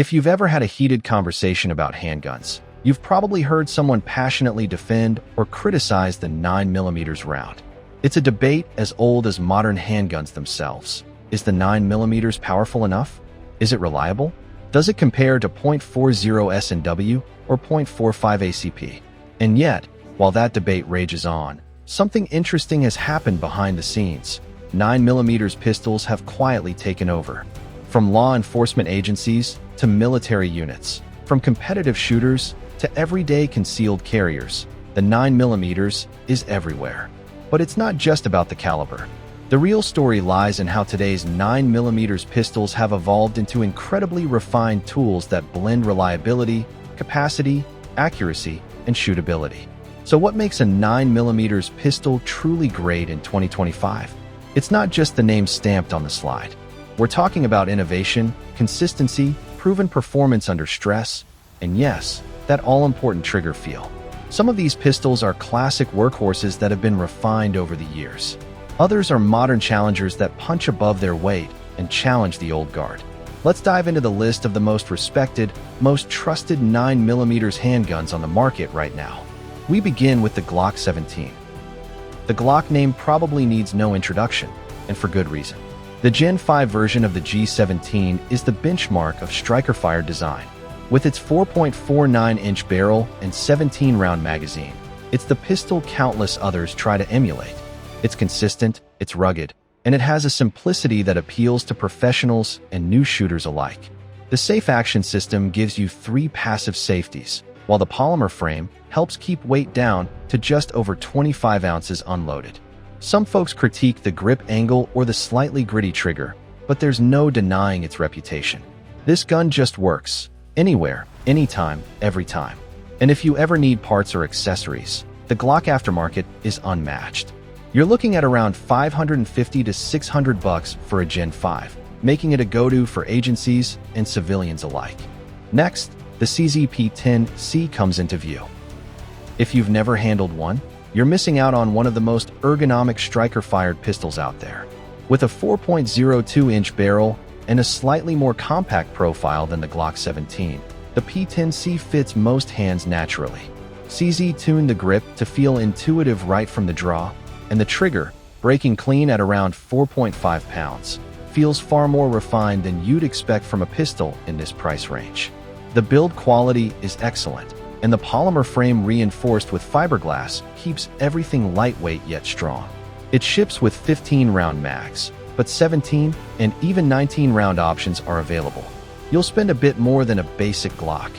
If you've ever had a heated conversation about handguns, you've probably heard someone passionately defend or criticize the 9mm round. It's a debate as old as modern handguns themselves. Is the 9mm powerful enough? Is it reliable? Does it compare to .40 S&W or .45 ACP? And yet, while that debate rages on, something interesting has happened behind the scenes. 9mm pistols have quietly taken over. From law enforcement agencies to military units, from competitive shooters to everyday concealed carriers, the 9mm is everywhere. But it's not just about the caliber. The real story lies in how today's 9mm pistols have evolved into incredibly refined tools that blend reliability, capacity, accuracy, and shootability. So what makes a 9mm pistol truly great in 2025? It's not just the name stamped on the slide. We're talking about innovation, consistency, proven performance under stress, and yes, that all-important trigger feel. Some of these pistols are classic workhorses that have been refined over the years. Others are modern challengers that punch above their weight and challenge the old guard. Let's dive into the list of the most respected, most trusted 9mm handguns on the market right now. We begin with the Glock 17. The Glock name probably needs no introduction, and for good reason. The Gen 5 version of the G17 is the benchmark of striker-fired design. With its 4.49-inch barrel and 17-round magazine, it's the pistol countless others try to emulate. It's consistent, it's rugged, and it has a simplicity that appeals to professionals and new shooters alike. The Safe Action system gives you 3 passive safeties, while the polymer frame helps keep weight down to just over 25 ounces unloaded. Some folks critique the grip angle or the slightly gritty trigger, but there's no denying its reputation. This gun just works. Anywhere, anytime, every time. And if you ever need parts or accessories, the Glock aftermarket is unmatched. You're looking at around $550 to $600 for a Gen 5, making it a go-to for agencies and civilians alike. Next, the CZ-P10C comes into view. If you've never handled one, you're missing out on one of the most ergonomic striker-fired pistols out there. With a 4.02-inch barrel and a slightly more compact profile than the Glock 17, the P10C fits most hands naturally. CZ tuned the grip to feel intuitive right from the draw, and the trigger, breaking clean at around 4.5 pounds, feels far more refined than you'd expect from a pistol in this price range. The build quality is excellent, and the polymer frame reinforced with fiberglass keeps everything lightweight yet strong. It ships with 15-round mags, but 17 and even 19-round options are available. You'll spend a bit more than a basic Glock,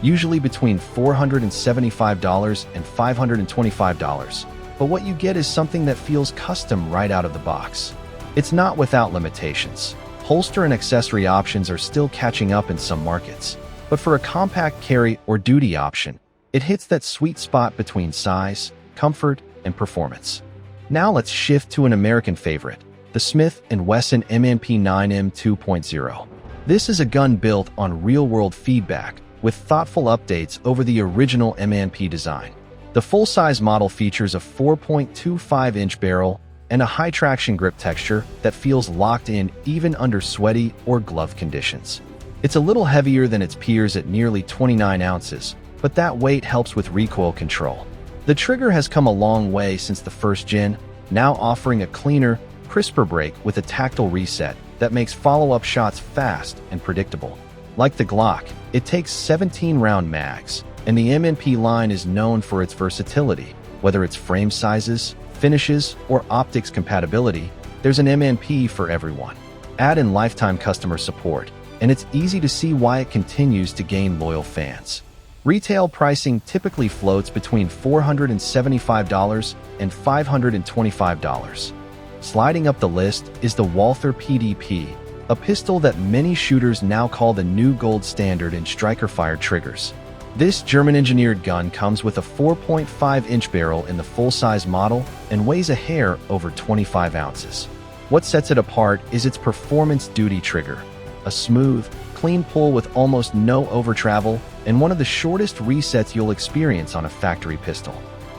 usually between $475 and $525, but what you get is something that feels custom right out of the box. It's not without limitations. Holster and accessory options are still catching up in some markets, but for a compact carry or duty option, it hits that sweet spot between size, comfort, and performance. Now let's shift to an American favorite, the Smith & Wesson M&P 9M 2.0. This is a gun built on real-world feedback with thoughtful updates over the original M&P design. The full-size model features a 4.25-inch barrel and a high-traction grip texture that feels locked in even under sweaty or glove conditions. It's a little heavier than its peers at nearly 29 ounces, but that weight helps with recoil control. The trigger has come a long way since the first gen, now offering a cleaner, crisper break with a tactile reset that makes follow-up shots fast and predictable. Like the Glock, it takes 17-round mags, and the M&P line is known for its versatility. Whether it's frame sizes, finishes, or optics compatibility, there's an M&P for everyone. Add in lifetime customer support, and it's easy to see why it continues to gain loyal fans. Retail pricing typically floats between $475 and $525. Sliding up the list is the Walther PDP, a pistol that many shooters now call the new gold standard in striker-fired triggers. This German-engineered gun comes with a 4.5-inch barrel in the full-size model and weighs a hair over 25 ounces. What sets it apart is its performance duty trigger, a smooth, clean pull with almost no over-travel and one of the shortest resets you'll experience on a factory pistol.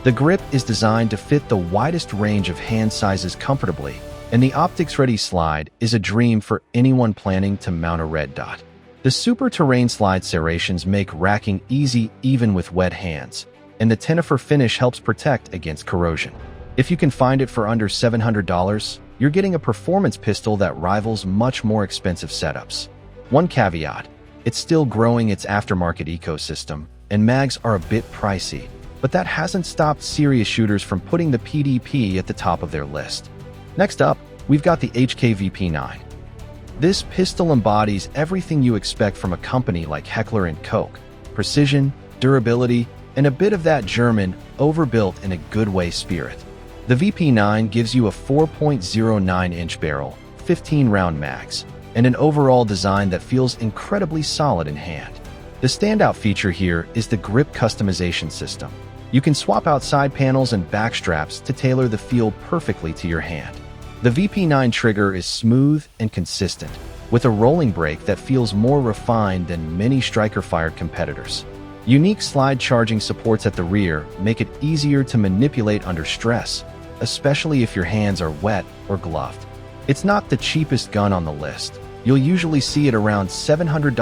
The grip is designed to fit the widest range of hand sizes comfortably, and the optics-ready slide is a dream for anyone planning to mount a red dot. The super terrain slide serrations make racking easy even with wet hands, and the tinifer finish helps protect against corrosion. If you can find it for under $700, you're getting a performance pistol that rivals much more expensive setups. One caveat: it's still growing its aftermarket ecosystem, and mags are a bit pricey, but that hasn't stopped serious shooters from putting the PDP at the top of their list. Next up, we've got the HK-VP9. This pistol embodies everything you expect from a company like Heckler & Koch: precision, durability, and a bit of that German, overbuilt in a good way spirit. The VP9 gives you a 4.09-inch barrel, 15-round mags, and an overall design that feels incredibly solid in hand. The standout feature here is the grip customization system. You can swap out side panels and back straps to tailor the feel perfectly to your hand. The VP9 trigger is smooth and consistent, with a rolling brake that feels more refined than many striker-fired competitors. Unique slide charging supports at the rear make it easier to manipulate under stress, especially if your hands are wet or gloved. It's not the cheapest gun on the list. You'll usually see it around $700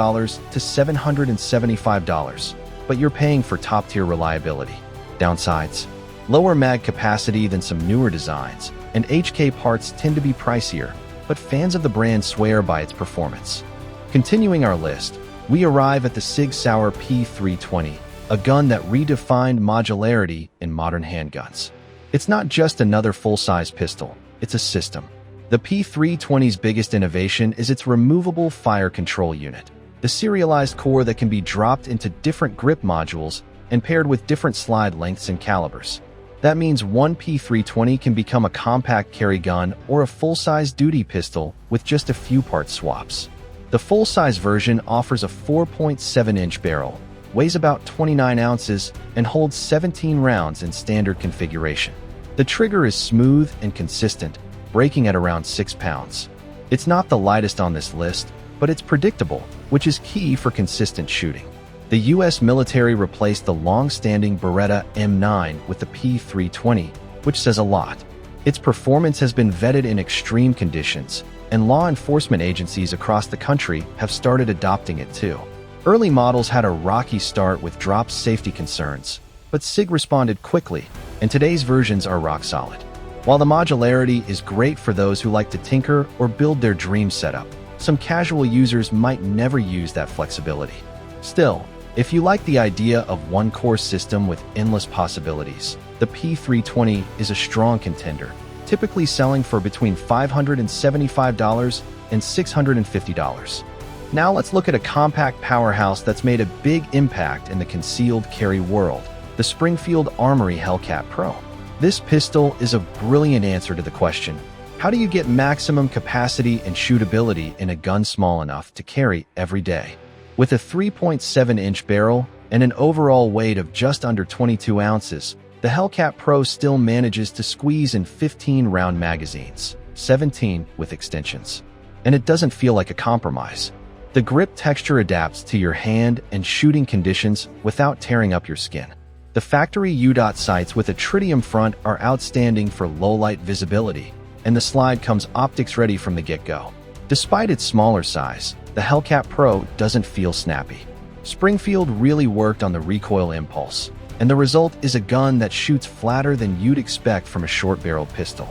to $775, but you're paying for top-tier reliability. Downsides: lower mag capacity than some newer designs, and HK parts tend to be pricier, but fans of the brand swear by its performance. Continuing our list, we arrive at the SIG Sauer P320, a gun that redefined modularity in modern handguns. It's not just another full-size pistol, it's a system. The P320's biggest innovation is its removable fire control unit, the serialized core that can be dropped into different grip modules and paired with different slide lengths and calibers. That means one P320 can become a compact carry gun or a full-size duty pistol with just a few part swaps. The full-size version offers a 4.7-inch barrel, weighs about 29 ounces, and holds 17 rounds in standard configuration. The trigger is smooth and consistent, breaking at around 6 pounds. It's not the lightest on this list, but it's predictable, which is key for consistent shooting. The US military replaced the long-standing Beretta M9 with the P320, which says a lot. Its performance has been vetted in extreme conditions, and law enforcement agencies across the country have started adopting it too. Early models had a rocky start with drop safety concerns, but SIG responded quickly, and today's versions are rock solid. While the modularity is great for those who like to tinker or build their dream setup, some casual users might never use that flexibility. Still, if you like the idea of one core system with endless possibilities, the P320 is a strong contender, typically selling for between $575 and $650. Now let's look at a compact powerhouse that's made a big impact in the concealed carry world: the Springfield Hellcat Pro. This pistol is a brilliant answer to the question, how do you get maximum capacity and shootability in a gun small enough to carry every day? With a 3.7-inch barrel and an overall weight of just under 22 ounces, the Hellcat Pro still manages to squeeze in 15-round magazines, 17 with extensions. And it doesn't feel like a compromise. The grip texture adapts to your hand and shooting conditions without tearing up your skin. The factory U-dot sights with a tritium front are outstanding for low-light visibility, and the slide comes optics ready from the get-go. Despite its smaller size, the Hellcat Pro doesn't feel snappy. Springfield really worked on the recoil impulse, and the result is a gun that shoots flatter than you'd expect from a short-barreled pistol.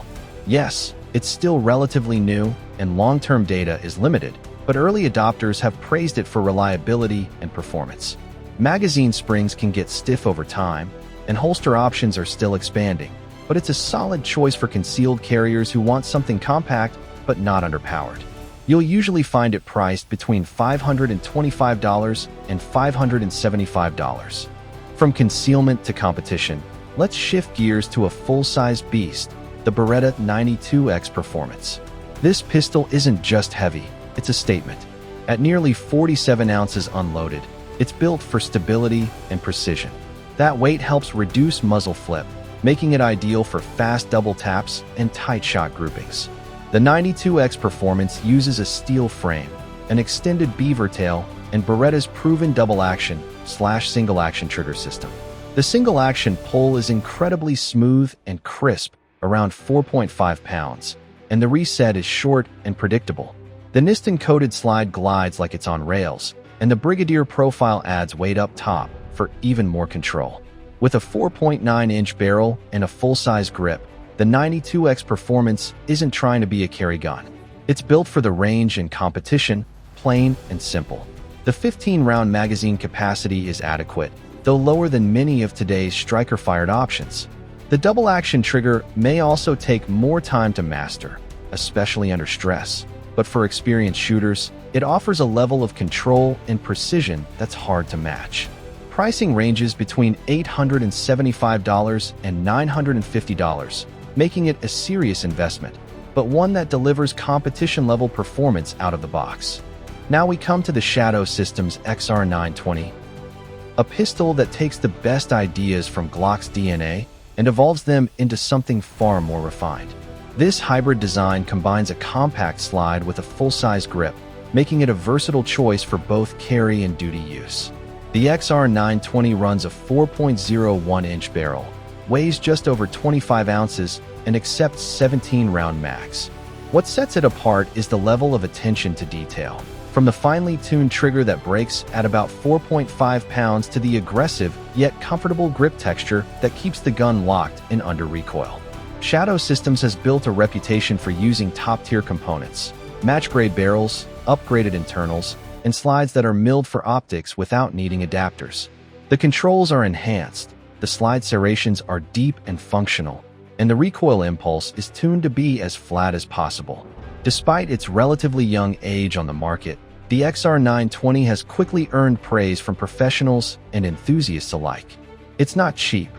Yes, it's still relatively new, and long-term data is limited, but early adopters have praised it for reliability and performance. Magazine springs can get stiff over time, and holster options are still expanding, but it's a solid choice for concealed carriers who want something compact but not underpowered. You'll usually find it priced between $525 and $575. From concealment to competition, let's shift gears to a full-size beast, the Beretta 92X Performance. This pistol isn't just heavy, it's a statement. At nearly 47 ounces unloaded, it's built for stability and precision. That weight helps reduce muzzle flip, making it ideal for fast double taps and tight shot groupings. The 92X Performance uses a steel frame, an extended beaver tail, and Beretta's proven double-action/single-action trigger system. The single-action pull is incredibly smooth and crisp, around 4.5 pounds, and the reset is short and predictable. The Niston-coated slide glides like it's on rails, and the Brigadier profile adds weight up top for even more control. With a 4.9-inch barrel and a full-size grip, the 92X Performance isn't trying to be a carry gun. It's built for the range and competition, plain and simple. The 15-round magazine capacity is adequate, though lower than many of today's striker-fired options. The double-action trigger may also take more time to master, especially under stress, but for experienced shooters, it offers a level of control and precision that's hard to match. Pricing ranges between $875 and $950, making it a serious investment, but one that delivers competition-level performance out of the box. Now we come to the Shadow Systems XR920, a pistol that takes the best ideas from Glock's DNA and evolves them into something far more refined. This hybrid design combines a compact slide with a full-size grip, making it a versatile choice for both carry and duty use. The XR920 runs a 4.01-inch barrel, weighs just over 25 ounces, and accepts 17-round mags. What sets it apart is the level of attention to detail. From the finely tuned trigger that breaks at about 4.5 pounds to the aggressive yet comfortable grip texture that keeps the gun locked and under recoil. Shadow Systems has built a reputation for using top-tier components, match-grade barrels, upgraded internals, and slides that are milled for optics without needing adapters. The controls are enhanced, the slide serrations are deep and functional, and the recoil impulse is tuned to be as flat as possible. Despite its relatively young age on the market, the XR920 has quickly earned praise from professionals and enthusiasts alike. It's not cheap.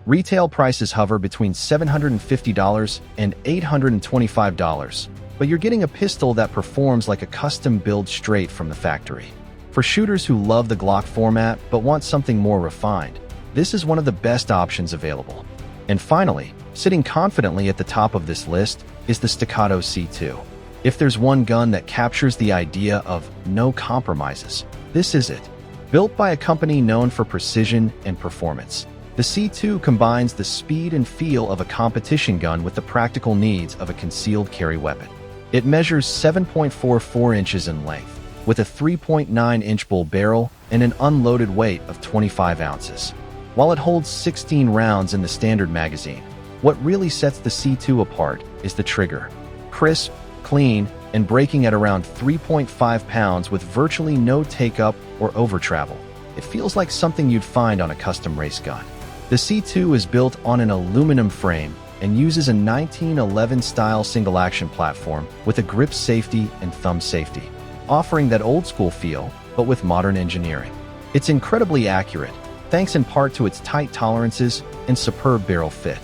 Retail prices hover between $750 and $825, but you're getting a pistol that performs like a custom build straight from the factory. For shooters who love the Glock format but want something more refined, this is one of the best options available. And finally, sitting confidently at the top of this list is the Staccato C2. If there's one gun that captures the idea of no compromises, this is it. Built by a company known for precision and performance, the C2 combines the speed and feel of a competition gun with the practical needs of a concealed carry weapon. It measures 7.44 inches in length, with a 3.9-inch bull barrel and an unloaded weight of 25 ounces. While it holds 16 rounds in the standard magazine, what really sets the C2 apart is the trigger. Crisp, clean, and braking at around 3.5 pounds with virtually no take-up or over-travel. It feels like something you'd find on a custom race gun. The C2 is built on an aluminum frame and uses a 1911-style single-action platform with a grip safety and thumb safety, offering that old-school feel, but with modern engineering. It's incredibly accurate, thanks in part to its tight tolerances and superb barrel fit.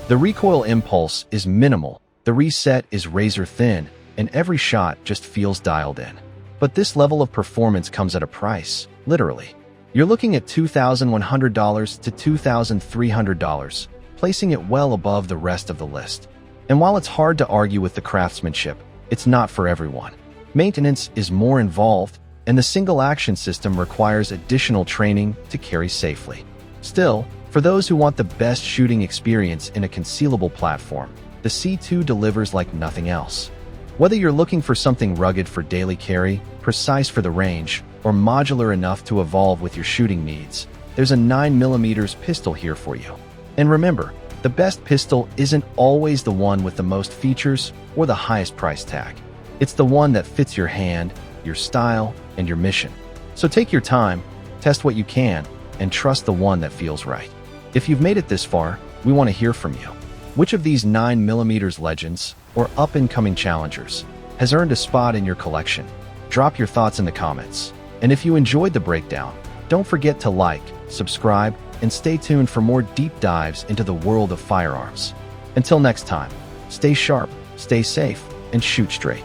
The recoil impulse is minimal, the reset is razor-thin, and every shot just feels dialed in. But this level of performance comes at a price, literally. You're looking at $2,100 to $2,300, placing it well above the rest of the list. And while it's hard to argue with the craftsmanship, it's not for everyone. Maintenance is more involved, and the single-action system requires additional training to carry safely. Still, for those who want the best shooting experience in a concealable platform, the C2 delivers like nothing else. Whether you're looking for something rugged for daily carry, precise for the range, or modular enough to evolve with your shooting needs, there's a 9mm pistol here for you. And remember, the best pistol isn't always the one with the most features or the highest price tag. It's the one that fits your hand, your style, and your mission. So take your time, test what you can, and trust the one that feels right. If you've made it this far, we want to hear from you. Which of these 9mm legends or up-and-coming challengers has earned a spot in your collection? Drop your thoughts in the comments. And if you enjoyed the breakdown, don't forget to like, subscribe, and stay tuned for more deep dives into the world of firearms. Until next time, stay sharp, stay safe, and shoot straight.